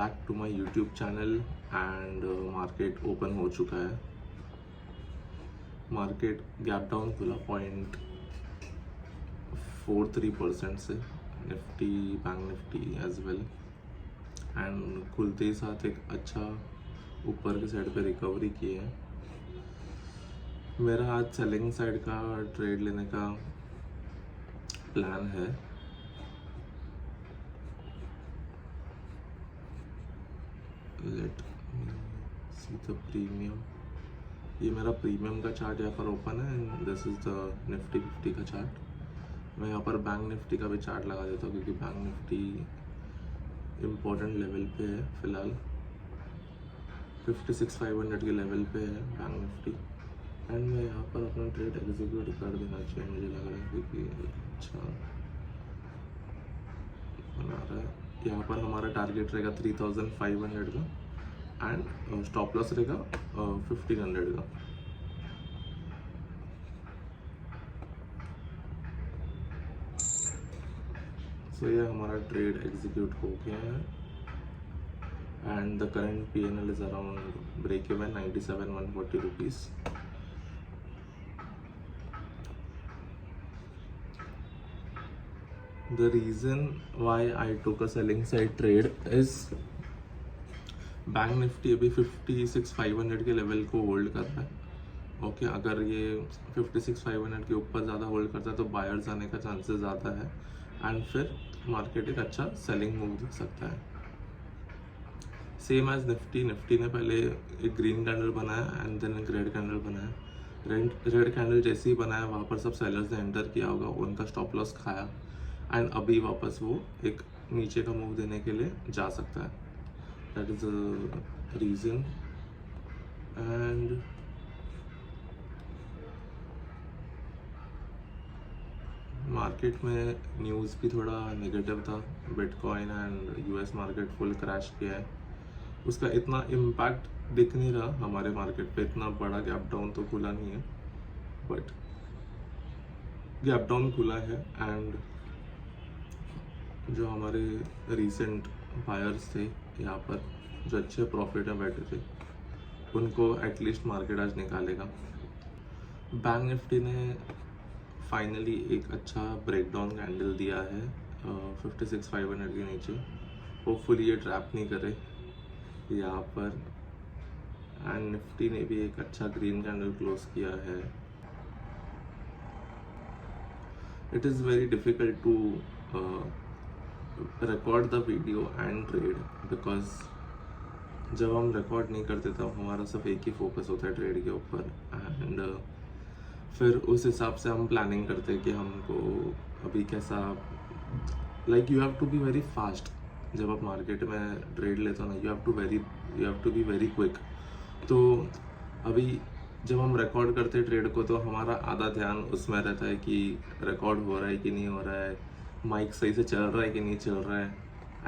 Back to my YouTube channel and market open हो चुका है। मार्केट गैप डाउन खुला 0.43% से, Nifty bank Nifty as well, and खुलते ही साथ एक अच्छा ऊपर के साइड पे रिकवरी की है। मेरा आज सेलिंग साइड का ट्रेड लेने का प्लान है। Let me see the premium. ये मेरा प्रीमियम का चार्ट यहाँ पर ओपन है and this is the Nifty 50 का चार्ट। मैं यहाँ पर बैंक निफ्टी का भी चार्ट लगा देता हूँ क्योंकि बैंक निफ्टी इम्पोर्टेंट लेवल पे है फिलहाल। 56,500 के लेवल पे है बैंक निफ्टी, एंड मैं यहाँ पर अपना ट्रेड एग्जीक्यूट कर देना चाहिए मुझे लग रहा है क्योंकि अच्छा बना रहा है। यहाँ पर हमारा टारगेट रहेगा 3,500 का एंड स्टॉप लॉस रहेगा 1,500 का। सो ये हमारा ट्रेड एग्जीक्यूट हो गया है and the current PNL is around break even 97,140 rupees. The reason why I took a selling side trade is bank Nifty अभी 56,500 के लेवल को होल्ड कर रहा है। ओके, अगर ये 56,500 के ऊपर ज़्यादा होल्ड करता है तो बायर्स आने का चांसेस ज़्यादा है एंड फिर मार्केट एक अच्छा सेलिंग मूव दिख सकता है। सेम एज निफ्टी ने पहले एक ग्रीन कैंडल बनाया एंड देन एक रेड कैंडल बनाया। रेड कैंडल जैसे ही बनाया वहाँ पर सब सेलर्स ने एंटर किया होगा, उनका स्टॉप लॉस खाया एंड अभी वापस वो एक नीचे का मूव देने के लिए जा सकता है। That is the reason. And market में न्यूज़ भी थोड़ा नेगेटिव था। Bitcoin and US market full crash किया है। उसका इतना इम्पैक्ट दिख नहीं रहा हमारे मार्केट पे, इतना बड़ा गैप डाउन तो खुला नहीं है, बट गैप डाउन खुला है एंड जो हमारे रीसेंट बायर्स थे यहाँ पर जो अच्छे प्रॉफिट में बैठे थे उनको एटलीस्ट मार्केट आज निकालेगा। बैंक निफ्टी ने फाइनली एक अच्छा ब्रेकडाउन कैंडल दिया है 56,500 के नीचे। होपफुली ये ट्रैप नहीं करे यहाँ पर। एंड निफ्टी ने भी एक अच्छा ग्रीन कैंडल क्लोज किया है। It is very difficult to record the video and trade because जब हम रिकॉर्ड नहीं करते तब हमारा सब एक ही फोकस होता है ट्रेड के ऊपर, एंड फिर उस हिसाब से हम प्लानिंग करते हैं कि हमको अभी कैसा, like you have to be very fast. जब आप मार्केट में ट्रेड लेते हो ना, you have to be very quick. तो अभी जब हम रिकॉर्ड करते हैं ट्रेड को तो हमारा आधा ध्यान उसमें रहता है कि रिकॉर्ड हो रहा है कि नहीं हो रहा है, माइक सही से चल रहा है कि नहीं चल रहा है,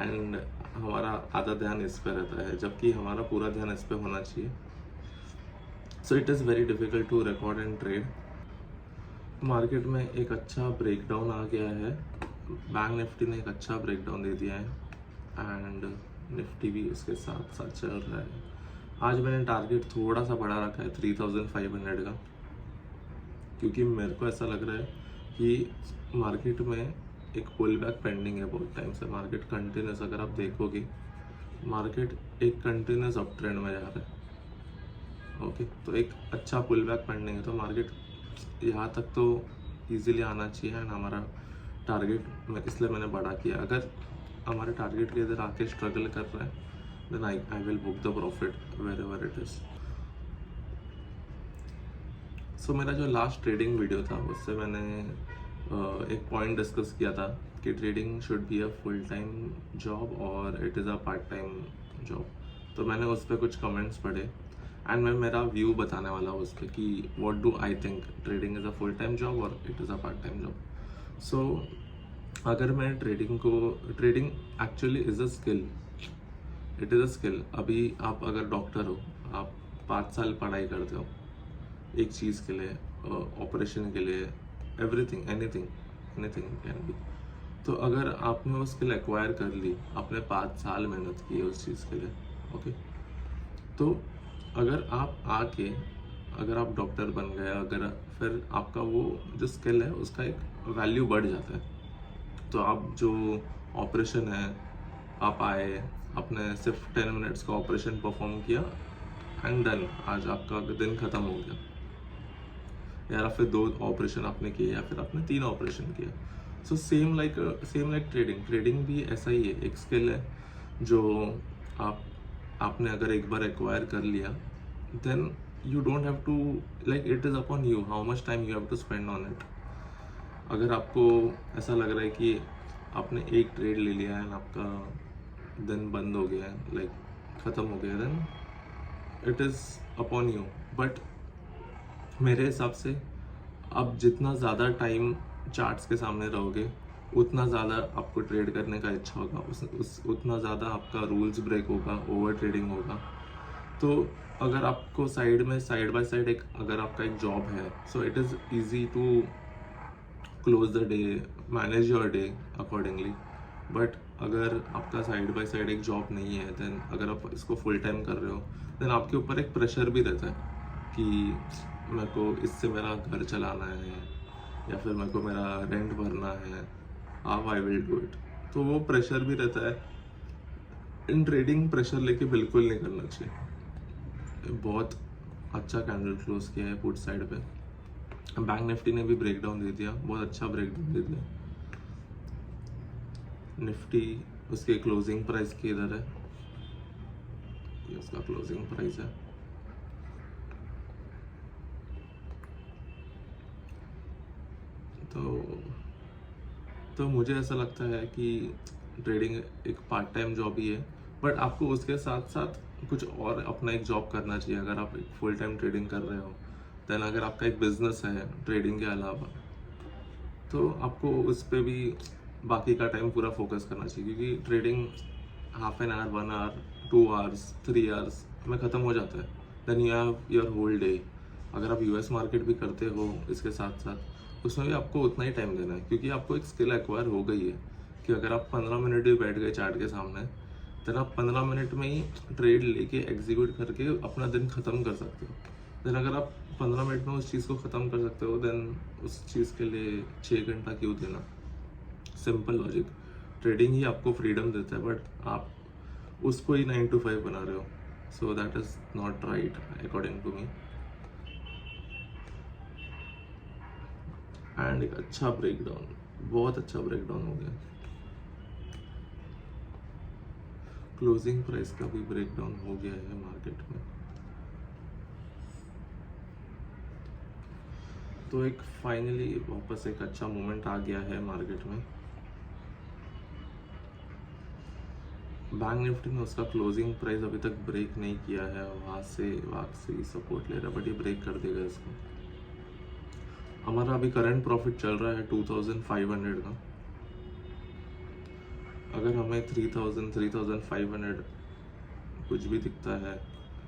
एंड हमारा आधा ध्यान इस पर रहता है, जबकि हमारा पूरा ध्यान इस पर होना चाहिए। So it is very difficult to record and trade. Market में एक अच्छा ब्रेकडाउन आ गया है। बैंक निफ्टी ने एक अच्छा ब्रेकडाउन दे दिया है एंड निफ्टी भी उसके साथ साथ चल रहा है। आज मैंने टारगेट थोड़ा सा बढ़ा रखा है 3,500 का, क्योंकि मेरे को ऐसा लग रहा है कि मार्केट में एक पुल बैक पेंडिंग है बहुत टाइम से। मार्केट कंटिन्यूस, अगर आप देखोगे मार्केट एक कंटिन्यूस अप ट्रेंड में जा रहा है। ओके, तो एक अच्छा पुल बैक पेंडिंग है, तो मार्केट यहाँ तक तो इजीली आना चाहिए एंड हमारा टारगेट में इसलिए मैंने बड़ा किया। अगर हमारे टारगेट के इधर आके स्ट्रगल कर रहा है then I will book the profit wherever it is. So मेरा जो लास्ट ट्रेडिंग वीडियो था उससे मैंने एक पॉइंट डिस्कस किया था कि trading should be a full time job और it is a part time job. तो मैंने उस पर कुछ कमेंट्स पढ़े एंड मैं मेरा व्यू बताने वाला हूँ उस पर कि what do I think, trading is a full time job और it is a part time job. So अगर मैं trading actually is a skill, it is a skill. अभी आप अगर डॉक्टर हो, आप 5 साल पढ़ाई करते हो एक चीज़ के लिए, ऑपरेशन के लिए, एवरीथिंग, एनीथिंग कैन बी। तो अगर आपने वो स्किल एक्वायर कर ली, आपने 5 साल मेहनत की है उस चीज़ के लिए, ओके, तो अगर आप आके अगर आप डॉक्टर बन गए, अगर फिर आपका वो जो स्किल है उसका एक वैल्यू बढ़ जाता है। तो आप जो ऑपरेशन है, आप आए, आपने सिर्फ 10 मिनट्स का ऑपरेशन परफॉर्म किया एंड डन, आज आपका दिन ख़त्म हो गया। या फिर 2 ऑपरेशन आपने किए या फिर आपने 3 ऑपरेशन किए। सो सेम लाइक ट्रेडिंग भी ऐसा ही है, एक स्किल है जो आप आपने अगर एक बार एक्वायर कर लिया, then you don't have to, like it is upon you how much time you have to spend on it. अगर आपको ऐसा लग रहा है कि आपने एक ट्रेड ले लिया है आपका दिन बंद हो गया है, लाइक ख़त्म हो गया, then it is upon you. But मेरे हिसाब से आप जितना ज़्यादा टाइम चार्ट्स के सामने रहोगे, उतना ज़्यादा आपको ट्रेड करने का इच्छा होगा, उतना ज़्यादा आपका रूल्स ब्रेक होगा, ओवर ट्रेडिंग होगा। तो अगर आपको साइड बाय साइड अगर आपका एक जॉब है, so it is easy to close the day, manage your day accordingly. But अगर आपका साइड बाय साइड एक जॉब नहीं है, देन अगर आप इसको फुल टाइम कर रहे हो, देन आपके ऊपर एक प्रेशर भी रहता है कि मेरे को इससे मेरा घर चलाना है या फिर मेरे को मेरा रेंट भरना है, how I will do it. तो वो प्रेशर भी रहता है। इन ट्रेडिंग प्रेशर लेके बिल्कुल नहीं करना चाहिए। बहुत अच्छा कैंडल क्लोज किया है पुट साइड पे। बैंक निफ्टी ने भी ब्रेकडाउन दे दिया, बहुत अच्छा ब्रेकडाउन दे दिया। निफ्टी उसके क्लोजिंग प्राइस की इधर है, ये उसका क्लोजिंग प्राइस है। तो मुझे ऐसा लगता है कि ट्रेडिंग एक पार्ट टाइम जॉब ही है, बट आपको उसके साथ साथ कुछ और अपना एक जॉब करना चाहिए। अगर आप एक फुल टाइम ट्रेडिंग कर रहे हो, देन अगर आपका एक बिजनेस है ट्रेडिंग के अलावा, तो आपको उस पर भी बाकी का टाइम पूरा फोकस करना चाहिए, क्योंकि trading half an hour, 1 hour, 2 hours, 3 hours में ख़त्म हो जाता है। Then you have your whole day. अगर आप यूएस मार्केट भी करते हो इसके साथ साथ, उसमें भी आपको उतना ही टाइम देना है, क्योंकि आपको एक स्किल एक्वायर हो गई है कि अगर आप 15 मिनट भी बैठ गए चार्ट के सामने, देन आप 15 मिनट में ही ट्रेड लेके एग्जीक्यूट करके अपना दिन ख़त्म कर सकते हो। देन अगर आप 15 मिनट में उस चीज़ को ख़त्म कर सकते हो, देन उस चीज़ के लिए 6 घंटा क्यों देना। Simple logic. ट्रेडिंग ही आपको फ्रीडम देता है, बट आप उसको ही 9 to 5 बना रहे हो। So that is not right according to me. And एक अच्छा ब्रेकडाउन, बहुत अच्छा ब्रेकडाउन हो गया। क्लोजिंग प्राइस का भी ब्रेकडाउन हो गया है मार्केट में। तो एक फाइनली वापस एक अच्छा मोमेंट आ गया है मार्केट में। बैंक निफ्टी ने उसका क्लोजिंग प्राइस अभी तक ब्रेक नहीं किया है, वहाँ से सपोर्ट ले रहा है, बट ये ब्रेक कर देगा इसको। हमारा अभी करंट प्रॉफिट चल रहा है 2500 का। अगर हमें 3500 कुछ भी दिखता है,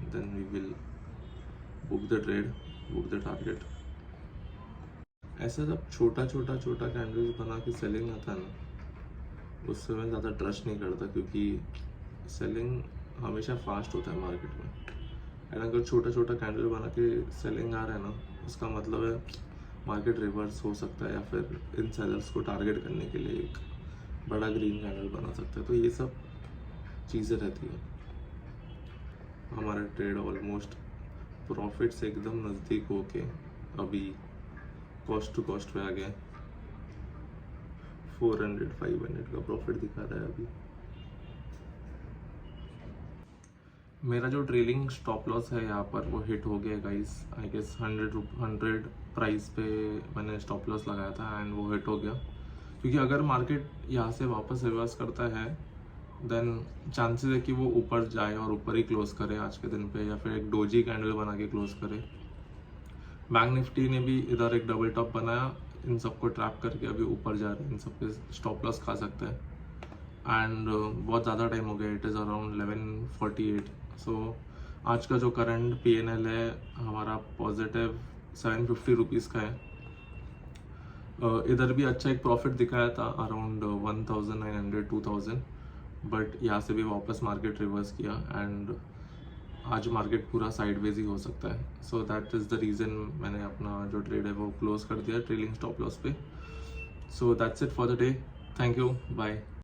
then we will book the trade, book the target. ऐसा जब छोटा कैंडल्स बना के सेलिंग आता है ना, उससे मैं ज़्यादा ट्रस्ट नहीं करता, क्योंकि सेलिंग हमेशा फास्ट होता है मार्केट में। एंड अगर छोटा कैंडल बना के सेलिंग आ रहा है ना, उसका मतलब है मार्केट रिवर्स हो सकता है, या फिर इन सेलर्स को टारगेट करने के लिए एक बड़ा ग्रीन कैंडल बना सकता है। तो ये सब चीज़ें रहती है। हमारा ट्रेड ऑलमोस्ट प्रॉफिट से एकदम नज़दीक होके अभी कॉस्ट टू कॉस्ट पे आ गया। 400-500 का प्रॉफिट दिखा रहा है अभी। मेरा जो ट्रेलिंग स्टॉप लॉस है यहाँ पर, वो हिट हो गया गाइस। आई गेस 100 प्राइस पे मैंने स्टॉप लॉस लगाया था एंड वो हिट हो गया। क्योंकि अगर मार्केट यहाँ से वापस रिवर्स करता है, देन चांसेस है कि वो ऊपर जाए और ऊपर ही क्लोज करे आज के दिन पे, या फिर एक डोजी कैंडल बना के क्लोज करे। बैंक निफ्टी ने भी इधर एक डबल टॉप बनाया, इन सबको ट्रैप करके अभी ऊपर जा रहे हैं, इन सबके स्टॉप लॉस खा सकते हैं। एंड बहुत ज़्यादा टाइम हो गया, इट इज़ अराउंड 11:48। सो आज का जो करंट PNL है हमारा पॉजिटिव 750 रुपीज़ का है, इधर भी अच्छा एक प्रॉफिट दिखाया था अराउंड 1900 2000, बट यहाँ से भी वापस मार्केट रिवर्स किया एंड आज मार्केट पूरा साइडवेज ही हो सकता है. सो दैट इज़ द रीज़न मैंने अपना जो ट्रेड है वो क्लोज कर दिया ट्रेलिंग स्टॉप लॉस पे. So that's it for the day. Thank you. Bye.